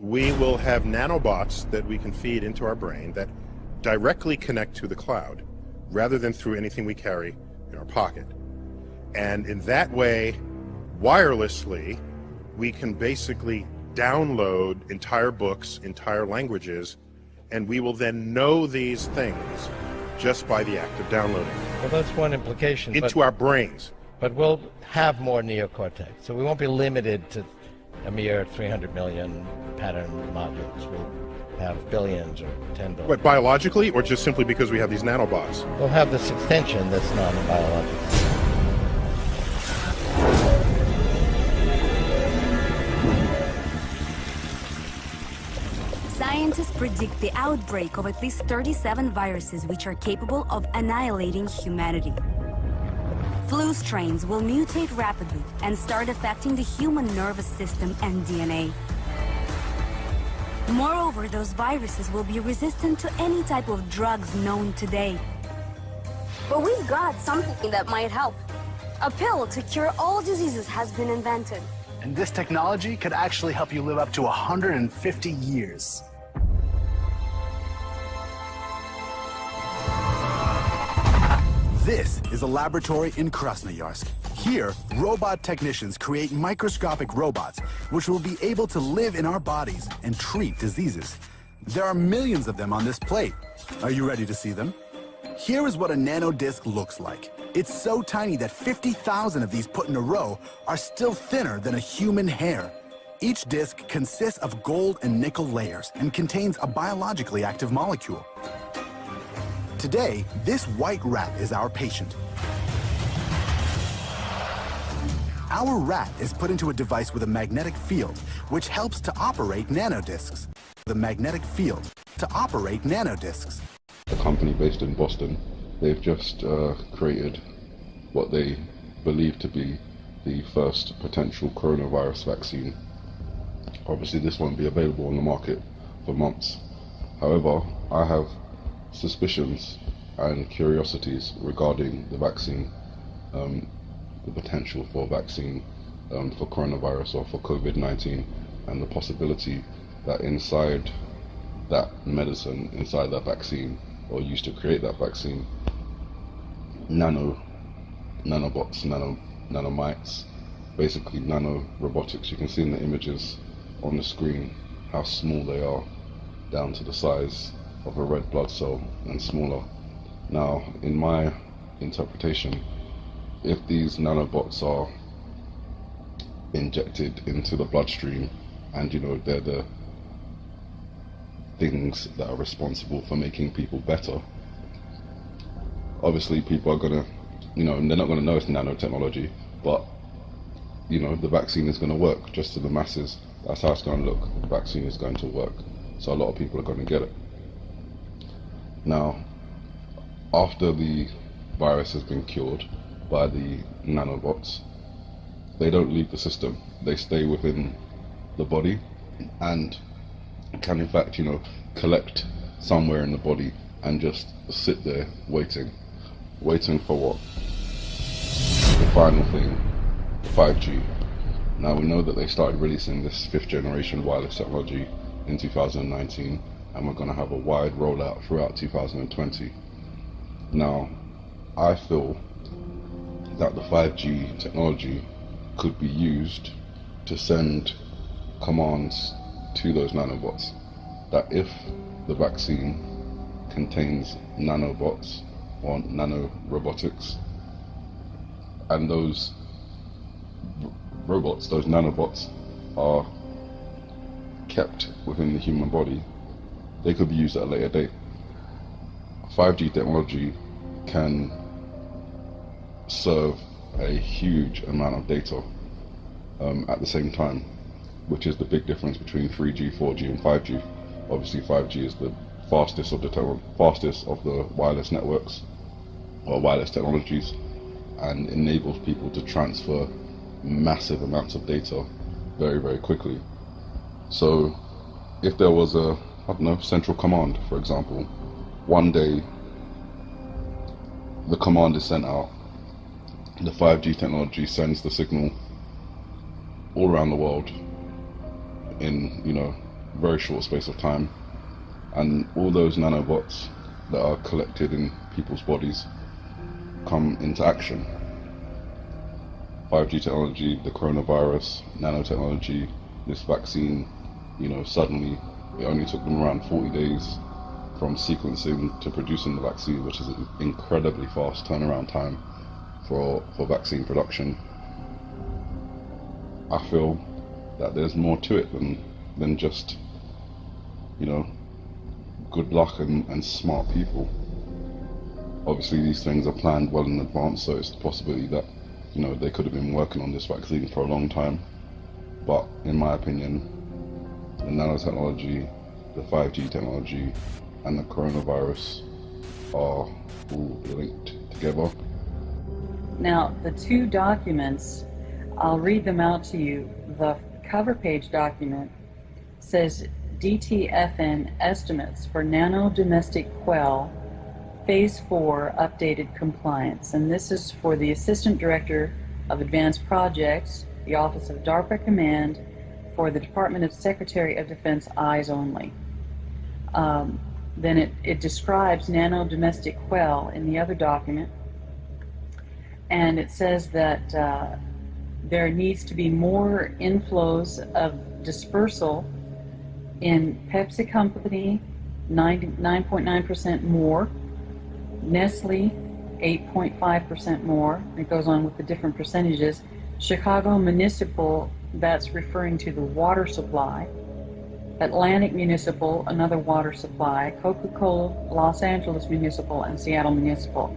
We will have nanobots that we can feed into our brain that directly connect to the cloud rather than through anything we carry in our pocket. And in that way, wirelessly, we can basically download entire books, entire languages, and we will then know these things just by the act of downloading Well, that's one implication. into our brains. But we'll have more neocortex, so we won't be limited to a mere 300 million pattern modules. We'll have billions or 10 billion. But biologically, or just simply because we have these nanobots? We'll have this extension that's non-biological. Scientists predict the outbreak of at least 37 viruses which are capable of annihilating humanity. Flu strains will mutate rapidly and start affecting the human nervous system and DNA. Moreover, those viruses will be resistant to any type of drugs known today. But we've got something that might help. A pill to cure all diseases has been invented. And this technology could actually help you live up to 150 years. This is a laboratory in Krasnoyarsk. Here, robot technicians create microscopic robots which will be able to live in our bodies and treat diseases. There are millions of them on this plate. Are you ready to see them? Here is what a nanodisc looks like. It's so tiny that 50,000 of these put in a row are still thinner than a human hair. Each disc consists of gold and nickel layers and contains a biologically active molecule. Today, this white rat is our patient. Our rat is put into a device with a magnetic field, which helps to operate nanodiscs. The magnetic field to operate nanodiscs. A company based in Boston, they've just created what they believe to be the first potential coronavirus vaccine. Obviously, this won't be available on the market for months. However, I have suspicions and curiosities regarding the vaccine, the potential for a vaccine for coronavirus or for COVID-19, and the possibility that inside that medicine, inside that vaccine, or used to create that vaccine, nanobots, nanomites, basically nano robotics. You can see in the images on the screen how small they are, down to the size of a red blood cell and smaller. Now, in my interpretation, if these nanobots are injected into the bloodstream, and they're the things that are responsible for making people better, obviously people are gonna, they're not gonna know it's nanotechnology, but the vaccine is gonna work just to the masses. That's how it's gonna look. The vaccine is going to work, so a lot of people are gonna get it. Now, after the virus has been cured by the nanobots, they don't leave the system. They stay within the body and can in fact, collect somewhere in the body and just sit there waiting for what? The final thing, 5G. Now we know that they started releasing this 5th generation wireless technology in 2019, and we're going to have a wide rollout throughout 2020. Now, I feel that the 5G technology could be used to send commands to those nanobots, that if the vaccine contains nanobots or nanorobotics, and those robots, those nanobots, are kept within the human body, they could be used at a later date. 5G technology can serve a huge amount of data at the same time, which is the big difference between 3G, 4G and 5G. Obviously 5G is the fastest of the wireless networks or wireless technologies, and enables people to transfer massive amounts of data very, very quickly. So if there was a, central command, for example, one day the command is sent out, the 5G technology sends the signal all around the world in very short space of time, and all those nanobots that are collected in people's bodies come into action. 5G technology, the coronavirus, nanotechnology, this vaccine, suddenly it only took them around 40 days from sequencing to producing the vaccine, which is an incredibly fast turnaround time for vaccine production. I feel that there's more to it than just, good luck and smart people. Obviously these things are planned well in advance, so it's the possibility that, they could have been working on this vaccine for a long time. But in my opinion, the nanotechnology, the 5G technology, and the coronavirus are all linked together. Now, the two documents, I'll read them out to you. The cover page document says DTFN estimates for nano-domestic quell Phase 4 updated compliance. And this is for the Assistant Director of Advanced Projects, the Office of DARPA Command, for the Department of Secretary of Defense, eyes only. Then it describes nano-domestic quell in the other document, and it says that there needs to be more inflows of dispersal in Pepsi Company, 9.9% more, Nestle, 8.5% more. It goes on with the different percentages. Chicago Municipal, that's referring to the water supply. Atlantic Municipal, another water supply. Coca-Cola, Los Angeles Municipal, and Seattle Municipal.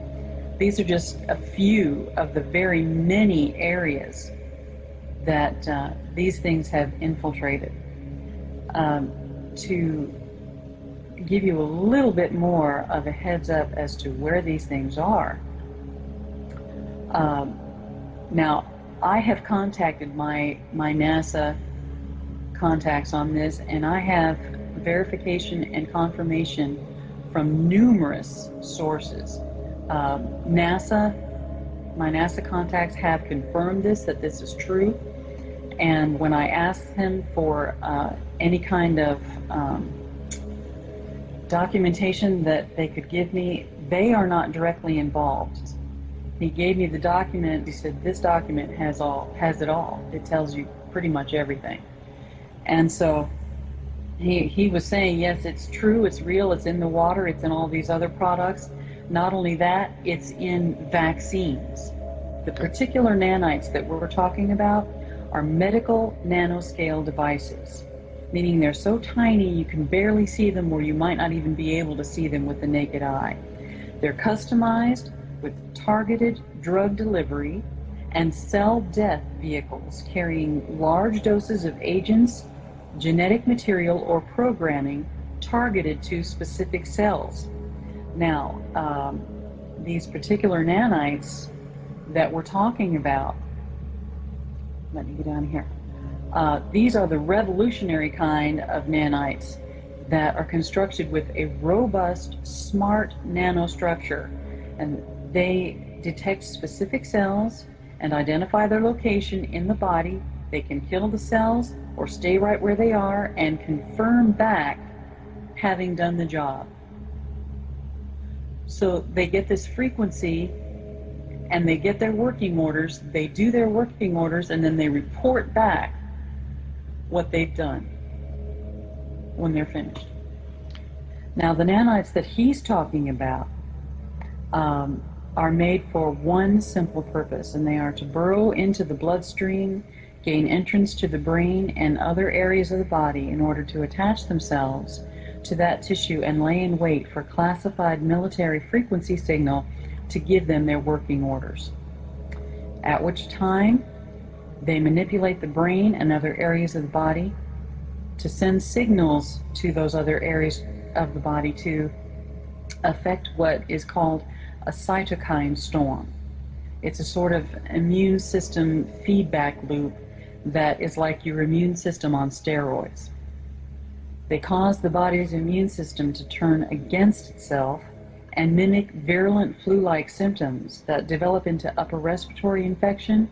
These are just a few of the very many areas that these things have infiltrated. To give you a little bit more of a heads up as to where these things are. Now, I have contacted my NASA contacts on this, and I have verification and confirmation from numerous sources. My NASA contacts have confirmed that this is true, and when I asked him for any kind of documentation that they could give me, they are not directly involved. He gave me the document. He said, this document has it all. It tells you pretty much everything. And so he was saying, yes, it's true, it's real, it's in the water, it's in all these other products. Not only that, it's in vaccines. The particular nanites that we're talking about are medical nanoscale devices, meaning they're so tiny you can barely see them, or you might not even be able to see them with the naked eye. They're customized with targeted drug delivery and cell death vehicles carrying large doses of agents, genetic material, or programming targeted to specific cells. Now, these particular nanites that we're talking about, let me get down here. These are the revolutionary kind of nanites that are constructed with a robust, smart nanostructure, and they detect specific cells and identify their location in the body. They can kill the cells or stay right where they are and confirm back having done the job. So they get this frequency and they get their working orders, they do their working orders, and then they report back what they've done when they're finished. Now, the nanites that he's talking about are made for one simple purpose, and they are to burrow into the bloodstream, gain entrance to the brain and other areas of the body in order to attach themselves to that tissue and lay in wait for classified military frequency signal to give them their working orders, at which time they manipulate the brain and other areas of the body to send signals to those other areas of the body to affect what is called a cytokine storm. It's a sort of immune system feedback loop that is like your immune system on steroids. They cause the body's immune system to turn against itself and mimic virulent flu-like symptoms that develop into upper respiratory infection,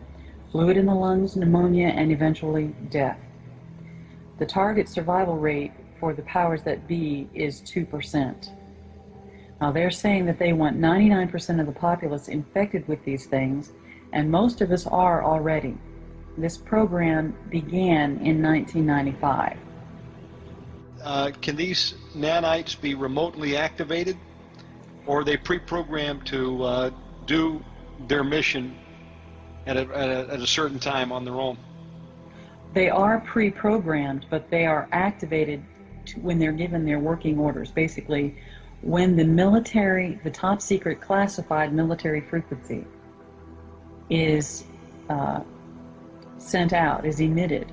fluid in the lungs, pneumonia, and eventually death. The target survival rate for the powers that be is 2%. Now they're saying that they want 99% of the populace infected with these things, and most of us are already. This program began in 1995. Can these nanites be remotely activated, or are they pre-programmed to do their mission at a certain time on their own? They are pre-programmed, but they are activated when they're given their working orders. Basically, when the military, the top secret classified military frequency is sent out, is emitted,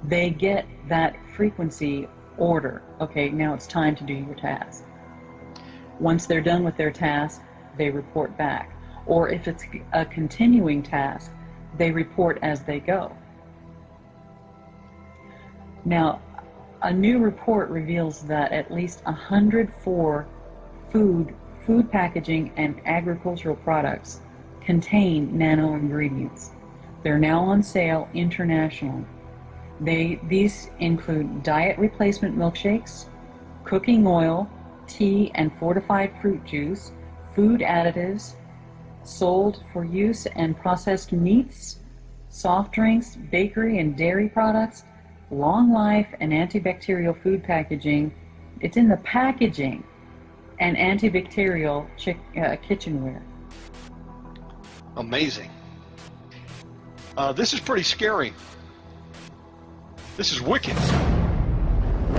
they get that frequency order. Okay, now it's time to do your task. Once they're done with their task, they report back. Or if it's a continuing task, they report as they go. Now, a new report reveals that at least 104 food packaging and agricultural products contain nano ingredients. They're now on sale internationally. These include diet replacement milkshakes, cooking oil, tea and fortified fruit juice, food additives, sold for use and processed meats, soft drinks, bakery and dairy products, long life and antibacterial food packaging. It's in the packaging, and antibacterial kitchenware. Amazing. This is pretty scary. This is wicked.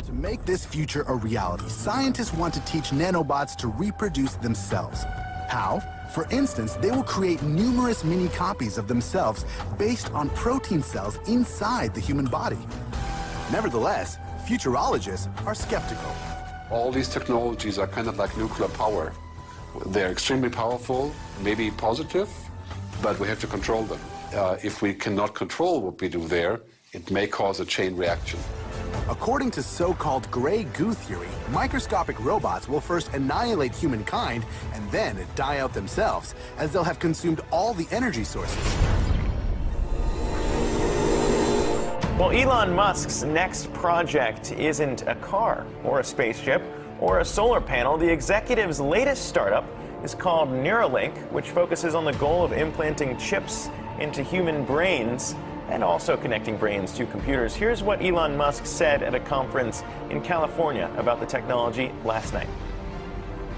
To make this future a reality, scientists want to teach nanobots to reproduce themselves. How? For instance, they will create numerous mini copies of themselves based on protein cells inside the human body. Nevertheless, futurologists are skeptical. All these technologies are kind of like nuclear power. They're extremely powerful, maybe positive, but we have to control them. If we cannot control what we do there, it may cause a chain reaction. According to so-called gray goo theory, microscopic robots will first annihilate humankind and then die out themselves, as they'll have consumed all the energy sources. Well, Elon Musk's next project isn't a car or a spaceship or a solar panel. The executive's latest startup is called Neuralink, which focuses on the goal of implanting chips into human brains and also connecting brains to computers. Here's what Elon Musk said at a conference in California about the technology last night.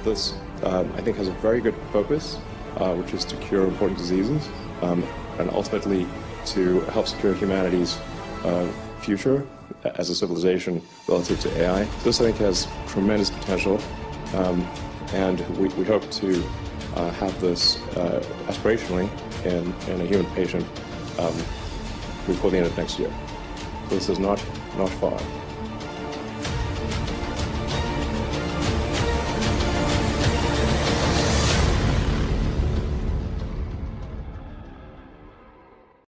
This, I think, has a very good focus, which is to cure important diseases and ultimately to help secure humanity's future as a civilization relative to AI. This, I think, has tremendous potential, and we hope to have this aspirationally in a human patient before the end of next year. This is not far.